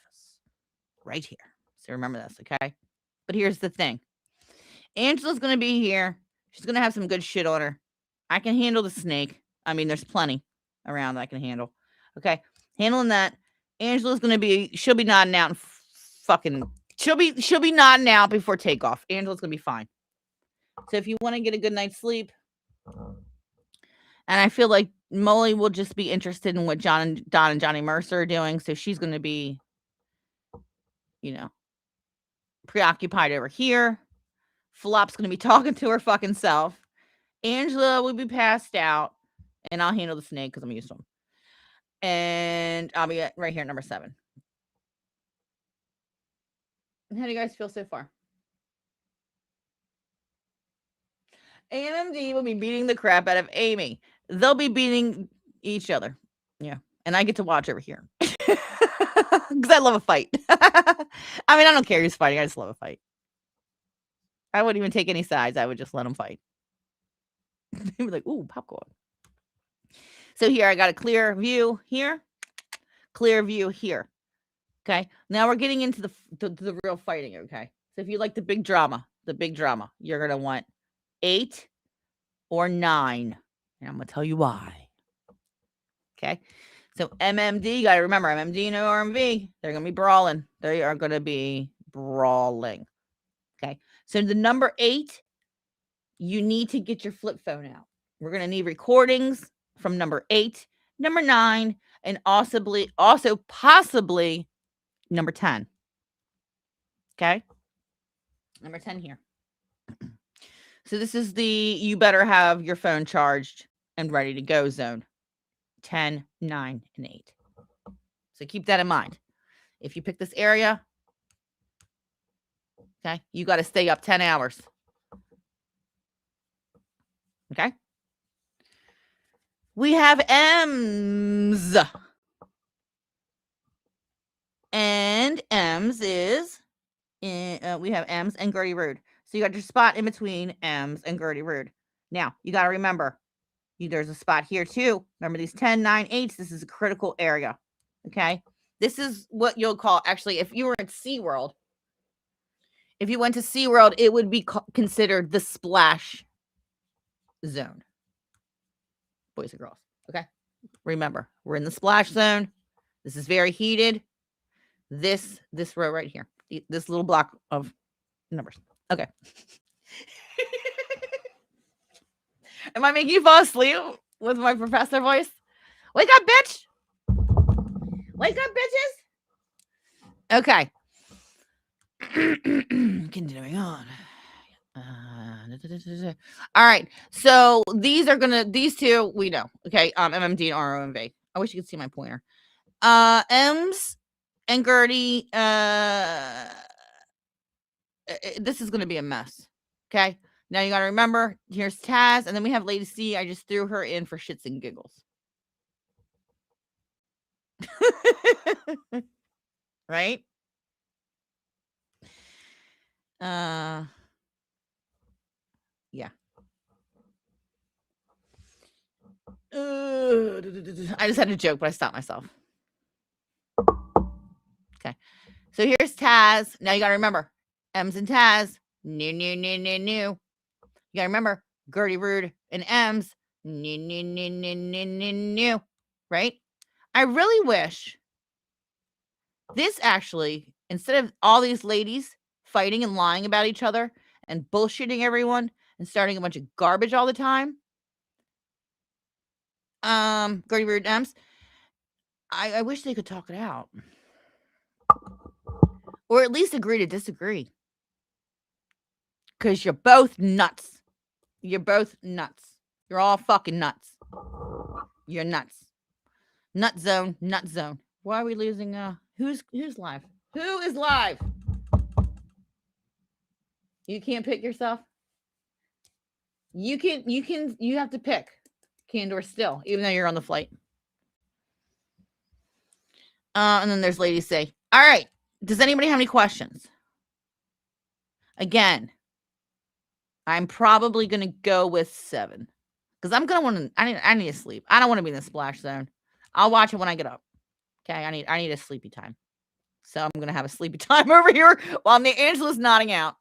Right here. So remember this, okay? But here's the thing. Angela's going to be here. She's going to have some good shit on her. I can handle the snake. I mean, there's plenty around that I can handle. Okay? Handling that. Angela's going to be, she'll be nodding out and she'll be nodding out before takeoff. Angela's going to be fine. So if you want to get a good night's sleep, and I feel like Molly will just be interested in what Don and Johnny Mercer are doing. So she's going to be, preoccupied over here. Flop's going to be talking to her fucking self. Angela will be passed out. And I'll handle the snake because I'm used to him. And I'll be right here, number 7. How do you guys feel so far? AMD will be beating the crap out of Amy. They'll be beating each other. Yeah. And I get to watch over here. Because I love a fight. I mean, I don't care who's fighting. I just love a fight. I wouldn't even take any sides. I would just let them fight. They'd be like, ooh, popcorn. So here, I got a clear view here. Clear view here. Okay. Now we're getting into the real fighting. Okay. So if you like the big drama, you're going to want 8 or 9. And I'm going to tell you why. Okay. So MMD, you got to remember, MMD and ORMV, they're going to be brawling. They are going to be brawling. Okay. So the number 8, you need to get your flip phone out. We're going to need recordings from number 8, number 9, and also possibly number 10. Okay. Number 10 here. So this is the you better have your phone charged and ready to go zone. 10, 9, and 8. So keep that in mind. If you pick this area, okay, you got to stay up 10 hours. Okay. We have M's. And M's is, we have M's and Gertie Rude. So you got your spot in between M's and Gertie Rude. Now, you got to remember, there's a spot here too. Remember these 10, 9, 8s. This is a critical area. Okay. This is what you'll call, actually, if you were at SeaWorld, if you went to SeaWorld, it would be considered the splash zone. Boys and girls. Okay. Remember, we're in the splash zone. This is very heated. This row right here. This little block of numbers. Okay. Am I making you fall asleep with my professor voice? Wake up, bitch. Wake up, bitches. Okay. Continuing on. All right. So these two we know. Okay. MMD and ROMV. I wish you could see my pointer. M's and Gertie. This is gonna be a mess. Okay. Now you gotta remember, here's Taz, and then we have Lady C. I just threw her in for shits and giggles. Right? Yeah. I just had a joke, but I stopped myself. Okay. So here's Taz. Now you gotta remember, M's and Taz. New. You gotta remember, Gertie Rude and M's. New. Right? I really wish this actually, instead of all these ladies fighting and lying about each other and bullshitting everyone and starting a bunch of garbage all the time, Gertie Rude and M's, I wish they could talk it out. Or at least agree to disagree. Because you're both nuts. You're both nuts. You're all fucking nuts. You're nuts. Nut zone. Nut zone. Why are we losing? Who's live? Who is live? You can't pick yourself. You have to pick Candor still, even though you're on the flight. And then there's Lady Say. All right. Does anybody have any questions? Again, I'm probably going to go with 7 because I'm going to want to. I need to sleep. I don't want to be in the splash zone. I'll watch it when I get up. Okay, I need a sleepy time. So I'm going to have a sleepy time over here while Angela's nodding out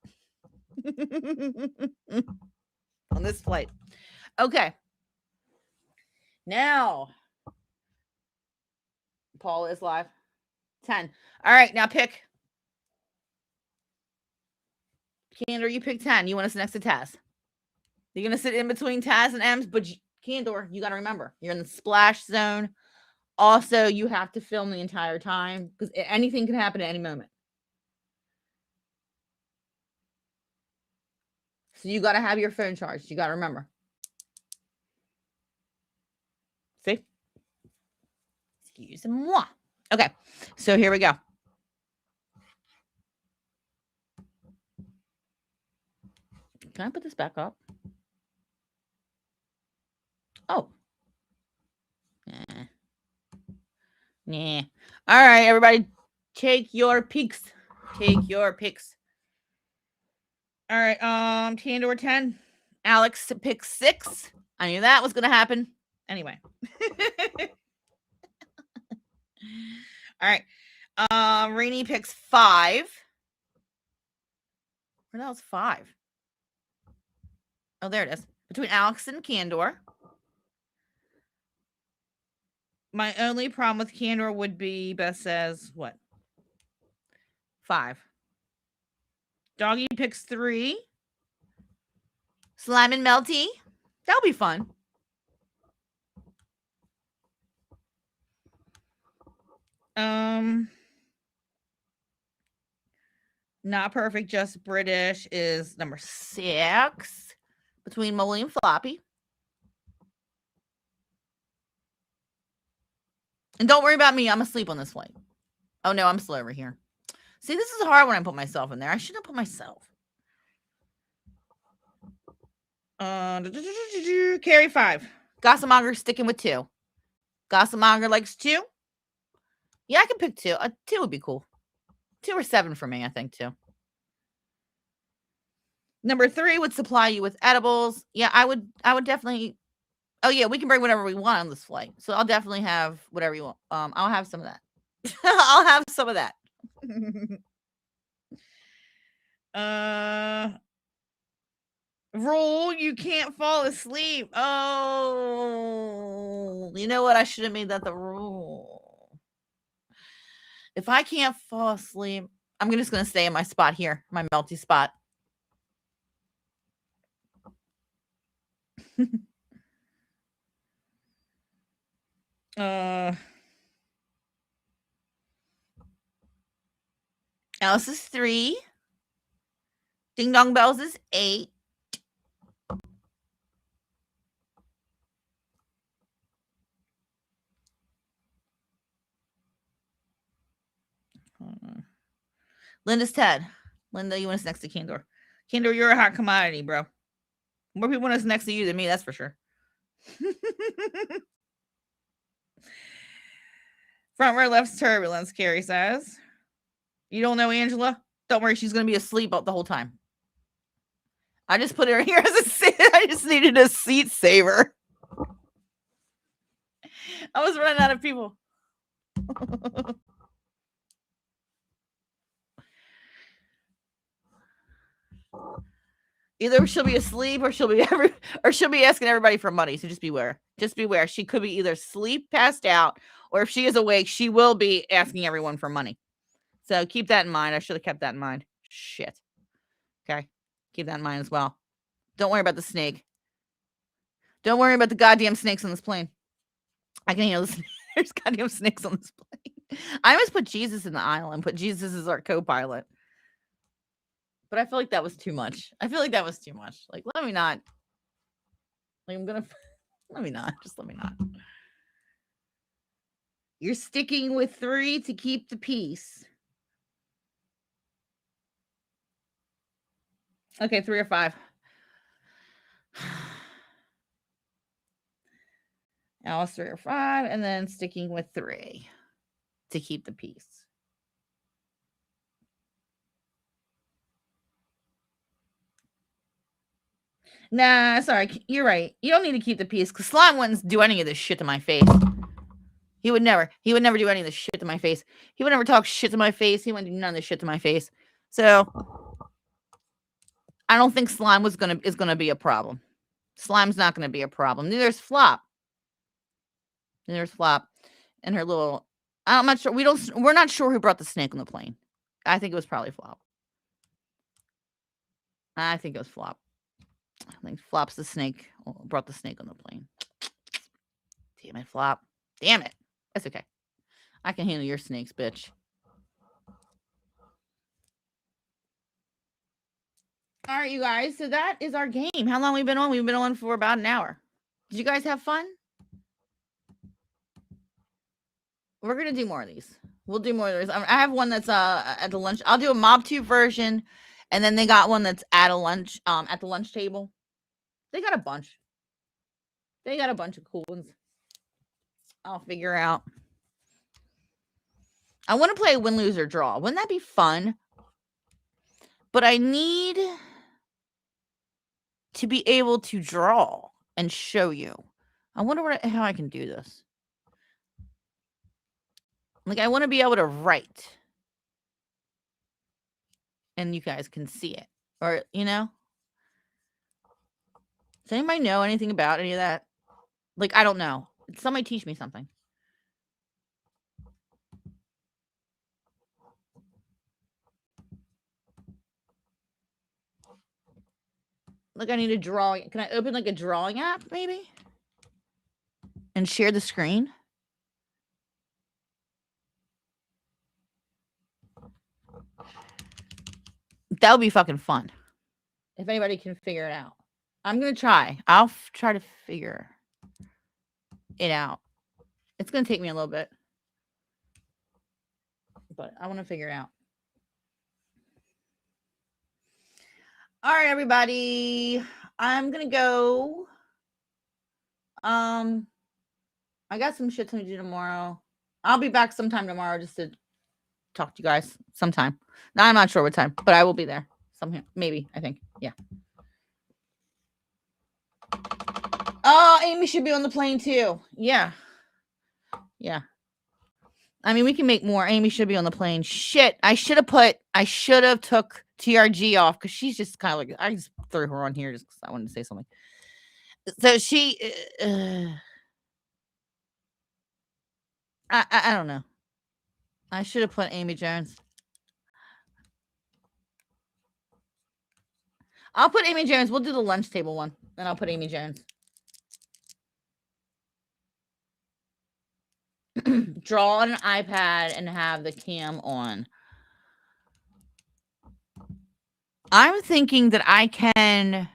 on this flight. Okay. Now, Paula is live. 10. All right, now pick. Candor, you pick 10. You want us next to Taz. You're going to sit in between Taz and Ems, but Candor, you got to remember, you're in the splash zone. Also, you have to film the entire time because anything can happen at any moment. So you got to have your phone charged. You got to remember. See? Excuse-moi. Okay, so here we go. Can I put this back up? Oh. Nah. All right, everybody, take your peeks. Take your picks. All right, Candor 10. Alex picks 6. I knew that was going to happen. Anyway. All right. Rainey picks 5. Where the hell's 5? Oh, there it is. Between Alex and Candor. My only problem with Candor would be Beth says what? 5. Doggy picks 3. Slime and Melty. That'll be fun. Not perfect, just British is number 6 between Molly and Floppy. And don't worry about me. I'm asleep on this flight. Oh, no, I'm still over here. See, this is hard when I put myself in there. I shouldn't have put myself. Carry 5. Gossimonger sticking with 2. Gossimonger likes 2. Yeah, I can pick 2. 2 would be cool. 2 or 7 for me, I think, 2. Number 3 would supply you with edibles. Yeah, I would definitely. Oh, yeah, we can bring whatever we want on this flight. So I'll definitely have whatever you want. I'll have some of that. I'll have some of that. Rule, you can't fall asleep. Oh, you know what? I should have made that the rule. If I can't fall asleep, I'm just going to stay in my spot here, my melty spot. Alice is 3. Ding Dong Bells is 8. Linda's 10. Linda, you want us next to Candor. Candor, you're a hot commodity, bro. More people want us next to you than me, that's for sure. Front row left's turbulence, Carrie says. You don't know Angela? Don't worry, she's going to be asleep the whole time. I just put her here as a seat. I just needed a seat saver. I was running out of people. Either she'll be asleep or she'll be asking everybody for money. So just beware. Just beware. She could be either asleep, passed out, or if she is awake, she will be asking everyone for money. So keep that in mind. I should have kept that in mind. Shit. Okay. Keep that in mind as well. Don't worry about the snake. Don't worry about the goddamn snakes on this plane. I can handle this. There's goddamn snakes on this plane. I almost put Jesus in the aisle and put Jesus as our co-pilot. But I feel like that was too much. Like, let me not. Like, let me not. Just let me not. You're sticking with 3 to keep the peace. Okay, 3 or 5. Alice 3 or 5, and then sticking with 3 to keep the peace. Nah, sorry. You're right. You don't need to keep the peace because Slime wouldn't do any of this shit to my face. He would never do any of this shit to my face. He would never talk shit to my face. He wouldn't do none of this shit to my face. So I don't think Slime is gonna be a problem. Slime's not gonna be a problem. Neither's Flop. And her little. I'm not sure. We're not sure who brought the snake on the plane. I think it was probably Flop. I think it was Flop. I think Flop's the snake. Brought the snake on the plane. Damn it, Flop. Damn it. That's okay. I can handle your snakes, bitch. All right, you guys. So that is our game. How long have we been on? We've been on for about an hour. Did you guys have fun? We're going to do more of these. We'll do more of these. I have one that's at the lunch. I'll do a Mob 2 version. And then they got one that's at a lunch, at the lunch table. They got a bunch. They got a bunch of cool ones. I'll figure out. I want to play win, lose, or draw. Wouldn't that be fun? But I need to be able to draw and show you. I wonder how I can do this. Like, I want to be able to write. And you guys can see it. Or, you know? Does anybody know anything about any of that? Like, I don't know. Somebody teach me something. Like, I need a drawing. Can I open, like, a drawing app, maybe? And share the screen? That would be fucking fun. If anybody can figure it out. I'm going to try. I'll try to figure it out. It's going to take me a little bit. But I want to figure it out. All right, everybody. I'm going to go. I got some shit to do tomorrow. I'll be back sometime tomorrow just to talk to you guys sometime. Now, I'm not sure what time, but I will be there. Sometime, maybe, I think. Yeah. Oh, Amy should be on the plane too. Yeah. Yeah. I mean, we can make more. Amy should be on the plane. Shit. I should have took TRG off because she's just kind of like, I just threw her on here just because I wanted to say something. So she, I don't know. I should have put Amy Jones. I'll put Amy Jones. We'll do the lunch table one. Then I'll put Amy Jones. Draw on an iPad and have the cam on. I'm thinking that I can.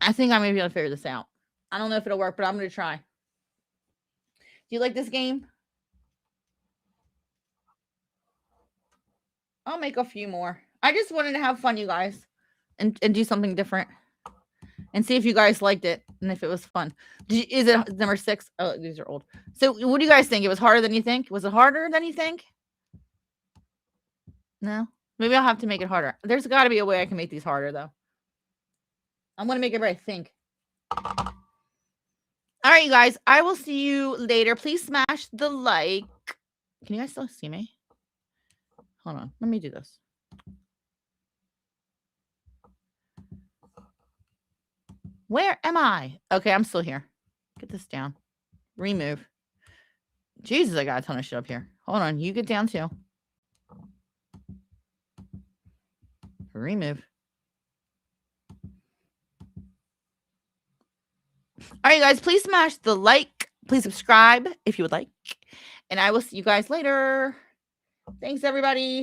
I think I may be able to figure this out. I don't know if it'll work, but I'm going to try. Do you like this game? I'll make a few more. I just wanted to have fun, you guys, and do something different and see if you guys liked it and if it was fun. Is it number 6? Oh, these are old. So what do you guys think? It was harder than you think? Was it harder than you think? No? Maybe I'll have to make it harder. There's got to be a way I can make these harder, though. I'm going to make everybody think. All right, you guys. I will see you later. Please smash the like. Can you guys still see me? Hold on. Let me do this. Where am I? Okay, I'm still here. Get this down. Remove. Jesus, I got a ton of shit up here. Hold on. You get down too. Remove. All right, guys, please smash the like. Please subscribe if you would like. And I will see you guys later. Thanks, everybody.